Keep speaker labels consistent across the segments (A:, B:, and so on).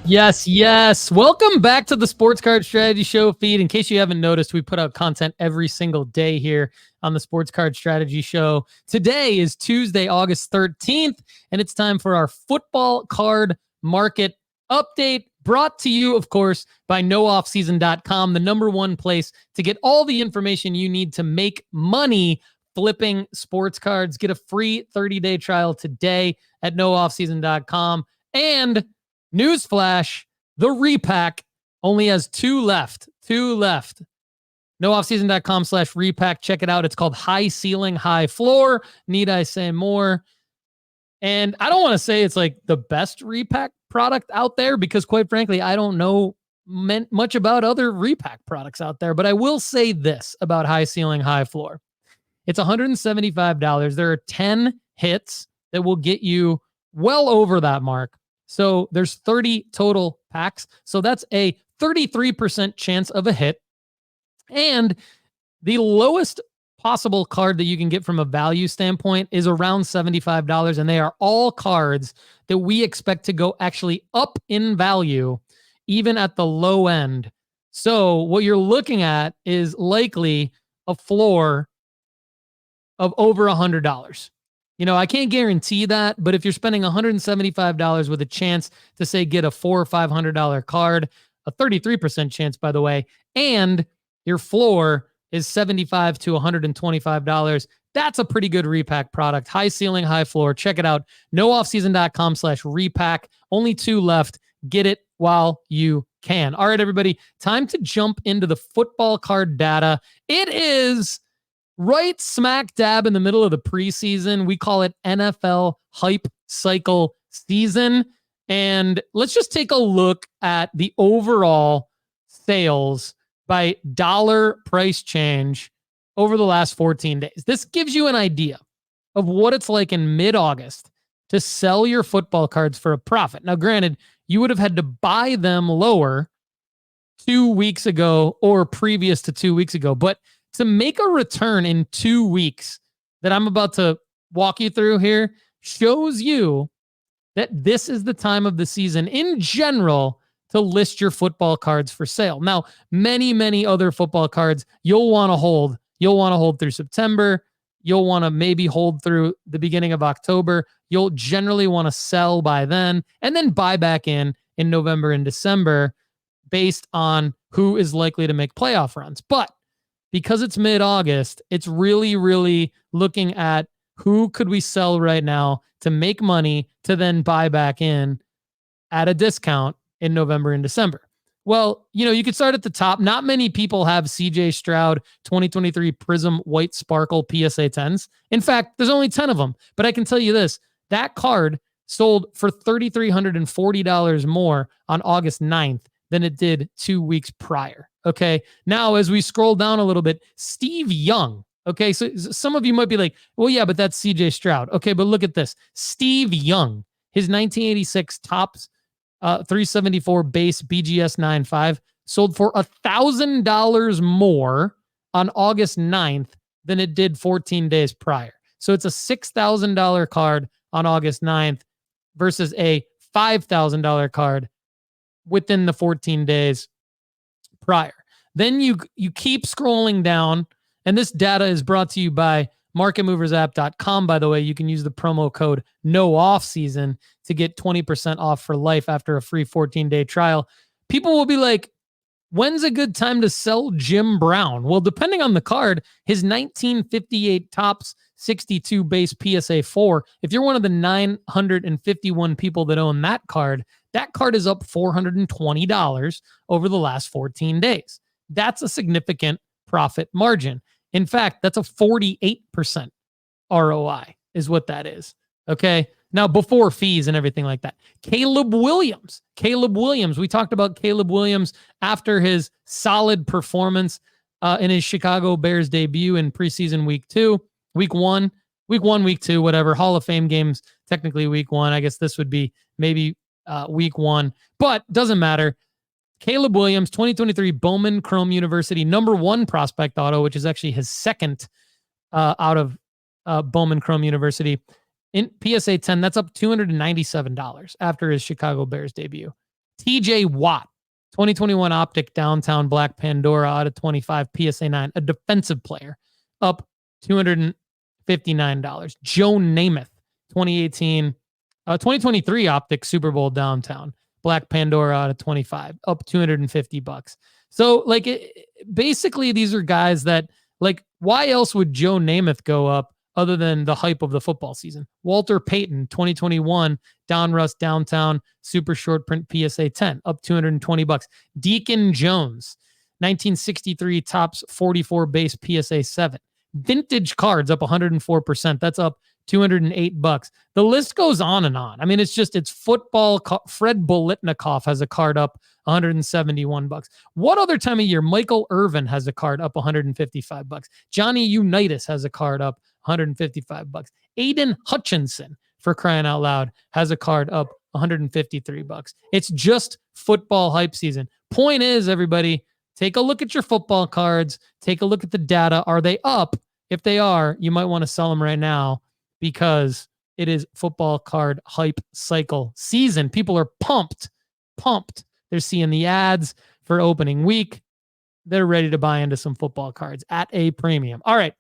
A: Yes, yes. Welcome back to the Sports Card Strategy Show feed. In case you haven't noticed, we put out content every single day here on the Sports Card Strategy Show. Today is Tuesday, August 13th, and it's time for our football card market update, brought to you, of course, by nooffseason.com, the number one place to get all the information you need to make money flipping sports cards. Get a free 30-day trial today at nooffseason.com. And newsflash, the repack only has two left. nooffseason.com/repack. Check it out. It's called High Ceiling, High Floor. Need I say more? And I don't want to say it's like the best repack product out there because, quite frankly, I don't know much about other repack products out there. But I will say this about High Ceiling, High Floor. It's $175. There are 10 hits that will get you well over that mark. So there's 30 total packs. So that's a 33% chance of a hit. And the lowest possible card that you can get from a value standpoint is around $75. And they are all cards that we expect to go actually up in value, even at the low end. So what you're looking at is likely a floor of over $100. You know, I can't guarantee that, but if you're spending $175 with a chance to, say, get a $400 or $500 card, a 33% chance, by the way, and your floor is $75 to $125, that's a pretty good repack product. High ceiling, high floor. Check it out. nooffseason.com/repack. Only two left. Get it while you can. All right, everybody, time to jump into the football card data. It is right smack dab in the middle of the preseason. We call it NFL hype cycle season. And let's just take a look at the overall sales by dollar price change over the last 14 days. This gives you an idea of what it's like in mid-August to sell your football cards for a profit. Now, granted, you would have had to buy them lower 2 weeks ago or previous to 2 weeks ago, but to make a return in 2 weeks that I'm about to walk you through here shows you that this is the time of the season in general to list your football cards for sale. Now, many other football cards you'll want to hold. You'll want to hold through September. You'll want to maybe hold through the beginning of October. You'll generally want to sell by then and then buy back in November and December based on who is likely to make playoff runs. But because it's mid-August, it's really looking at who could we sell right now to make money to then buy back in at a discount in November and December. Well, you know, you could start at the top. Not many people have CJ Stroud 2023 Prism White Sparkle PSA 10s. In fact, there's only 10 of them. But I can tell you this, that card sold for $3,340 more on August 9th than it did 2 weeks prior. Okay. Now, as we scroll down a little bit, Steve Young. Okay. So some of you might be like, well, yeah, but that's CJ Stroud. Okay. But look at this. Steve Young, his 1986 Topps 374 base BGS 9.5 sold for $1,000 more on August 9th than it did 14 days prior. So it's a $6,000 card on August 9th versus a $5,000 card within the 14 days prior. Then you keep scrolling down, and this data is brought to you by marketmoversapp.com. By the way, you can use the promo code NOOFFSEASON to get 20% off for life after a free 14-day trial. People will be like, when's a good time to sell Jim Brown? Well, depending on the card, his 1958 Topps 62 base PSA 4, if you're one of the 951 people that own that card is up $420 over the last 14 days. That's a significant profit margin. In fact, that's a 48% ROI is what that is. Okay. Now, before fees and everything like that. Caleb Williams. We talked about Caleb Williams after his solid performance in his Chicago Bears debut in preseason week 2, week 1, week 2, whatever. Hall of Fame games, technically week 1. I guess this would be maybe week 1, but doesn't matter. Caleb Williams, 2023 Bowman Chrome University #1 prospect auto, which is actually his second out of Bowman Chrome University. In PSA 10, that's up $297 after his Chicago Bears debut. TJ Watt, 2021 Optic Downtown Black Pandora out of 25 PSA 9, a defensive player, up $259. Joe Namath, 2023 Optic Super Bowl Downtown Black Pandora out of 25, up $250. So like basically these are guys that like, why else would Joe Namath go up other than the hype of the football season? Walter Payton, 2021 Donruss Downtown Super Short Print PSA 10, up $220. Deacon Jones, 1963 Topps 44 base PSA 7. Vintage cards up 104%. That's up $208. The list goes on and on. I mean, it's football. Fred Bolitnikoff has a card up $171. What other time of year? Michael Irvin has a card up $155. Johnny Unitas has a card up $155. Aiden Hutchinson, for crying out loud, has a card up $153. It's just football hype season. Point is, everybody, take a look at your football cards. Take a look at the data. Are they up? If they are, you might want to sell them right now because it is football card hype cycle season. People are pumped. They're seeing the ads for opening week. They're ready to buy into some football cards at a premium. All right.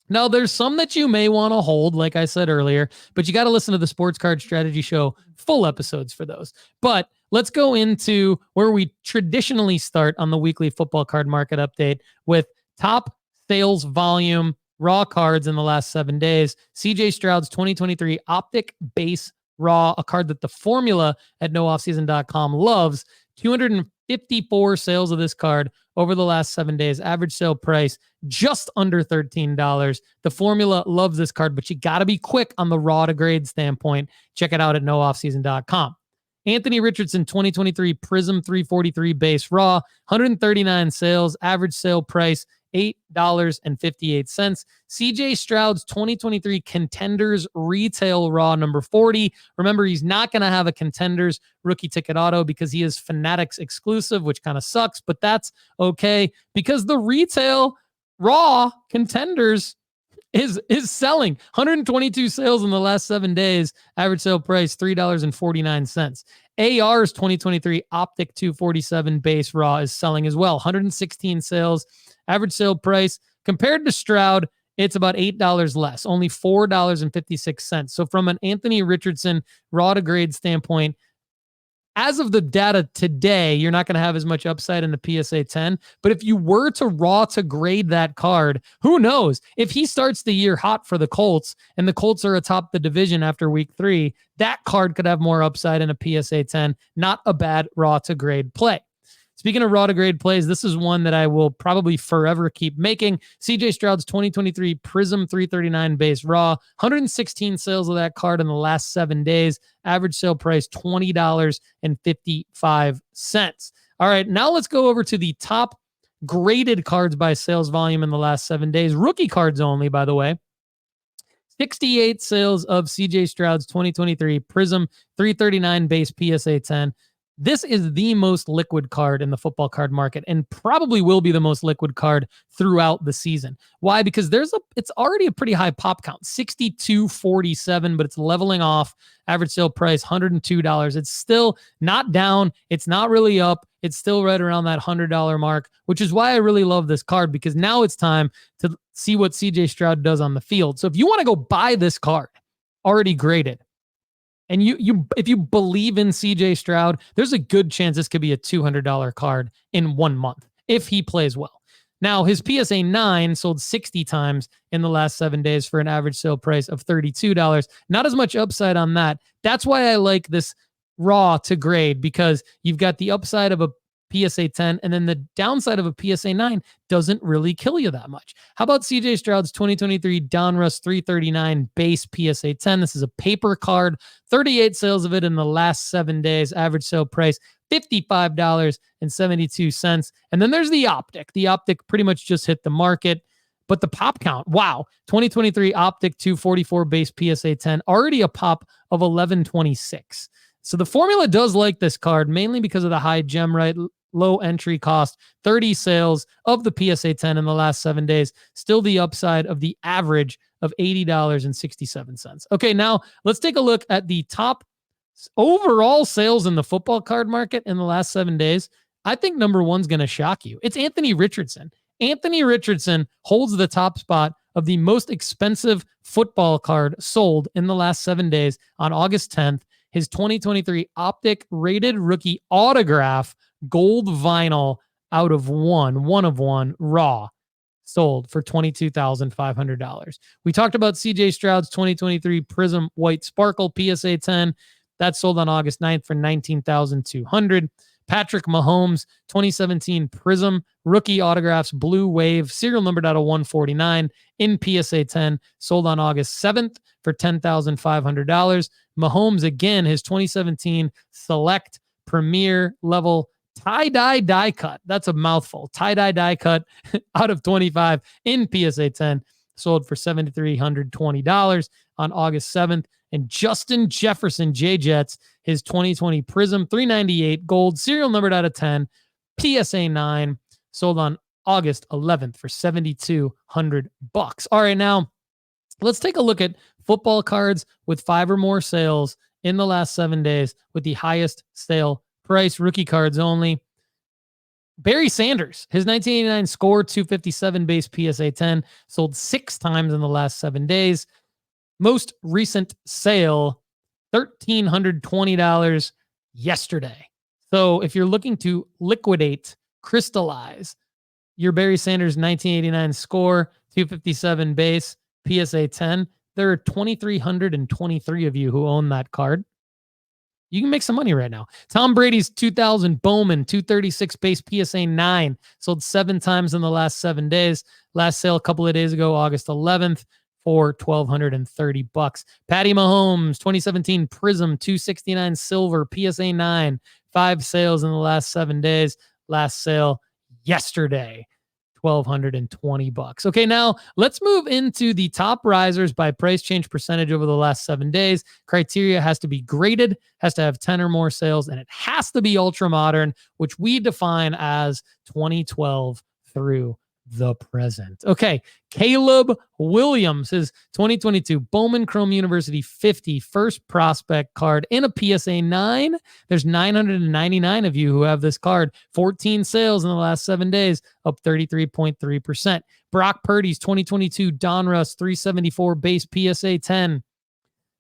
A: Now, there's some that you may want to hold, like I said earlier, but you got to listen to the Sports Card Strategy Show full episodes for those. But let's go into where we traditionally start on the weekly football card market update with top sales volume raw cards in the last 7 days. CJ Stroud's 2023 Optic Base Raw, a card that the formula at nooffseason.com loves. 254 sales of this card over the last 7 days. Average sale price just under $13. The formula loves this card, but you got to be quick on the raw to grade standpoint. Check it out at nooffseason.com. Anthony Richardson 2023 Prism 343 base raw, 139 sales, average sale price $8.58. CJ Stroud's 2023 Contenders Retail Raw number 40. Remember, he's not going to have a Contenders rookie ticket auto because he is Fanatics exclusive, which kind of sucks, but that's okay because the retail Raw Contenders is selling. 122 sales in the last 7 days. Average sale price $3.49. AR's 2023 Optic 247 base raw is selling as well. 116 sales. Average sale price compared to Stroud, it's about $8 less, only $4.56. So from an Anthony Richardson raw to grade standpoint, as of the data today, you're not going to have as much upside in the PSA 10. But if you were to raw to grade that card, who knows? If he starts the year hot for the Colts and the Colts are atop the division after week 3, that card could have more upside in a PSA 10. Not a bad raw to grade play. Speaking of raw to grade plays, this is one that I will probably forever keep making. CJ Stroud's 2023 Prism 339 base raw, 116 sales of that card in the last 7 days. Average sale price $20.55. All right, now let's go over to the top graded cards by sales volume in the last 7 days. Rookie cards only, by the way. 68 sales of CJ Stroud's 2023 Prism 339 base PSA 10. This is the most liquid card in the football card market and probably will be the most liquid card throughout the season. Why? Because it's already a pretty high pop count, 62.47, but it's leveling off. Average sale price $102. It's still not down. It's not really up. It's still right around that $100 mark, which is why I really love this card, because now it's time to see what CJ Stroud does on the field. So if you want to go buy this card already graded, and if you believe in CJ Stroud, there's a good chance this could be a $200 card in 1 month if he plays well. Now, his PSA 9 sold 60 times in the last 7 days for an average sale price of $32. Not as much upside on that. That's why I like this raw to grade, because you've got the upside of a PSA 10, and then the downside of a PSA 9 doesn't really kill you that much. How about CJ Stroud's 2023 Donruss 339 base PSA 10? This is a paper card, 38 sales of it in the last 7 days, average sale price $55.72. And then there's the Optic. The Optic pretty much just hit the market, but the pop count, wow, 2023 Optic 244 base PSA 10, already a pop of 1126. So the formula does like this card, mainly because of the high gem right, low entry cost, 30 sales of the PSA 10 in the last 7 days, still the upside of the average of $80.67. Okay, now let's take a look at the top Overall sales in the football card market in the last 7 days, I think number one's going to shock you. It's Anthony Richardson. Anthony Richardson holds the top spot of the most expensive football card sold in the last 7 days on August 10th. His 2023 Optic rated rookie autograph gold vinyl out of one of one raw sold for $22,500. We talked about CJ Stroud's 2023 Prism White Sparkle PSA 10. That sold on August 9th for $19,200. Patrick Mahomes 2017 Prism Rookie Autographs Blue Wave serial numbered out of 149 in PSA 10 sold on August 7th for $10,500. Mahomes again, his 2017 Select Premier Level tie-dye die cut. That's a mouthful. Tie-dye die cut out of 25 in PSA 10 sold for $7,320 on August 7th. And Justin Jefferson J-Jets, his 2020 Prism 398 gold serial numbered out of 10 PSA 9 sold on August 11th for $7,200. All right, now let's take a look at football cards with 5 or more sales in the last 7 days with the highest sale price. Rookie cards only. Barry Sanders, his 1989 Score 257 base PSA 10 sold 6 times in the last 7 days. Most recent sale, $1,320 yesterday. So if you're looking to liquidate, crystallize your Barry Sanders 1989 Score 257 base PSA 10, there are 2,323 of you who own that card. You can make some money right now. Tom Brady's 2000 Bowman 236 base PSA 9 sold 7 times in the last 7 days. Last sale a couple of days ago, August 11th. For $1,230. Patty Mahomes, 2017 Prism 269 Silver PSA 9, 5 sales in the last 7 days. Last sale yesterday, $1,220. Okay, now let's move into the top risers by price change percentage over the last 7 days. Criteria has to be graded, has to have 10 or more sales, and it has to be ultra modern, which we define as 2012 through the present. Okay, Caleb Williams, his 2022 Bowman Chrome University 50 first prospect card in a PSA 9. There's 999 of you who have this card. 14 sales in the last 7 days, up 33.3%. Brock Purdy's 2022 Donruss 374 base PSA 10.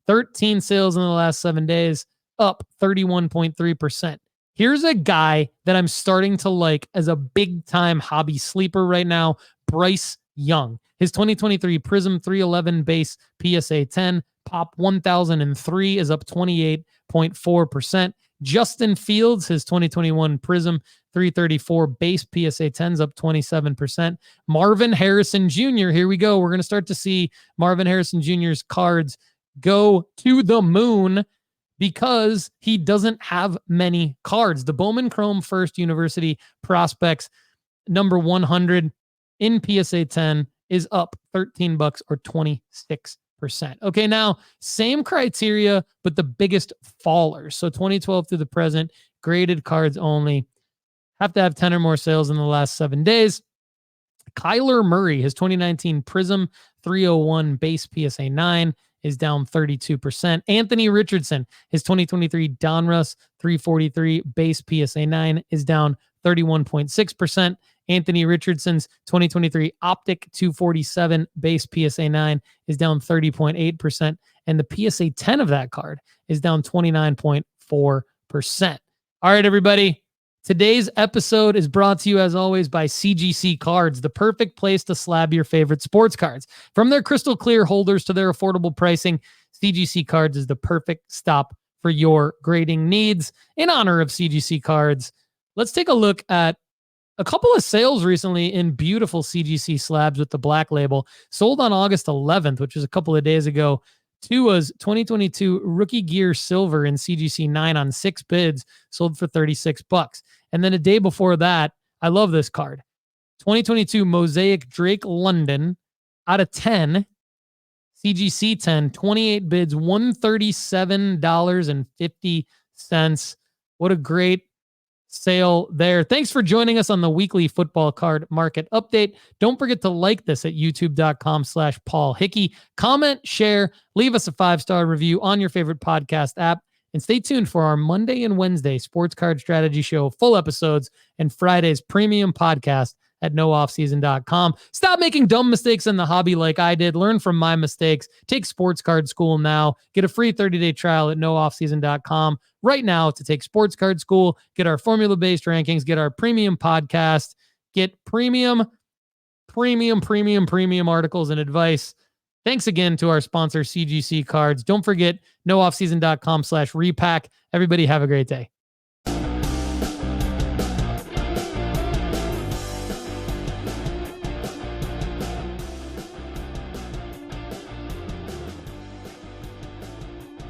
A: 13 sales in the last 7 days, up 31.3%. Here's a guy that I'm starting to like as a big-time hobby sleeper right now, Bryce Young. His 2023 Prism 311 base PSA 10, Pop 1003 is up 28.4%. Justin Fields, his 2021 Prism 334 base PSA 10 is up 27%. Marvin Harrison Jr., here we go. We're going to start to see Marvin Harrison Jr.'s cards go to the moon, because he doesn't have many cards. The Bowman Chrome First University Prospects number 100 in PSA 10 is up $13 or 26%. Okay, now same criteria, but the biggest fallers. So 2012 through the present, graded cards only. Have to have 10 or more sales in the last 7 days. Kyler Murray, his 2019 Prism 301 base PSA 9 is down 32%. Anthony Richardson, his 2023 Donruss 343 base PSA 9 is down 31.6%. Anthony Richardson's 2023 Optic 247 base PSA 9 is down 30.8%. And the PSA 10 of that card is down 29.4%. All right, everybody. Today's episode is brought to you, as always, by CGC Cards, the perfect place to slab your favorite sports cards. From their crystal clear holders to their affordable pricing, CGC Cards is the perfect stop for your grading needs. In honor of CGC Cards, let's take a look at a couple of sales recently in beautiful CGC slabs with the black label. Sold on August 11th, which was a couple of days ago. Tua's 2022 Rookie Gear Silver in CGC 9 on 6 bids sold for $36. And then a day before that, I love this card. 2022 Mosaic Drake London out of 10. CGC 10, 28 bids, $137.50. What a great sale there. Thanks for joining us on the weekly football card market update. Don't forget to like this at youtube.com/Paul Hickey. Comment, share, leave us a 5-star review on your favorite podcast app. And stay tuned for our Monday and Wednesday Sports Card Strategy Show full episodes and Friday's premium podcast at nooffseason.com. Stop making dumb mistakes in the hobby like I did. Learn from my mistakes. Take Sports Card School now. Get a free 30-day trial at nooffseason.com right now to take Sports Card School. Get our formula-based rankings. Get our premium podcast. Get premium articles and advice. Thanks again to our sponsor, CGC Cards. Don't forget, nooffseason.com/repack. Everybody have a great day.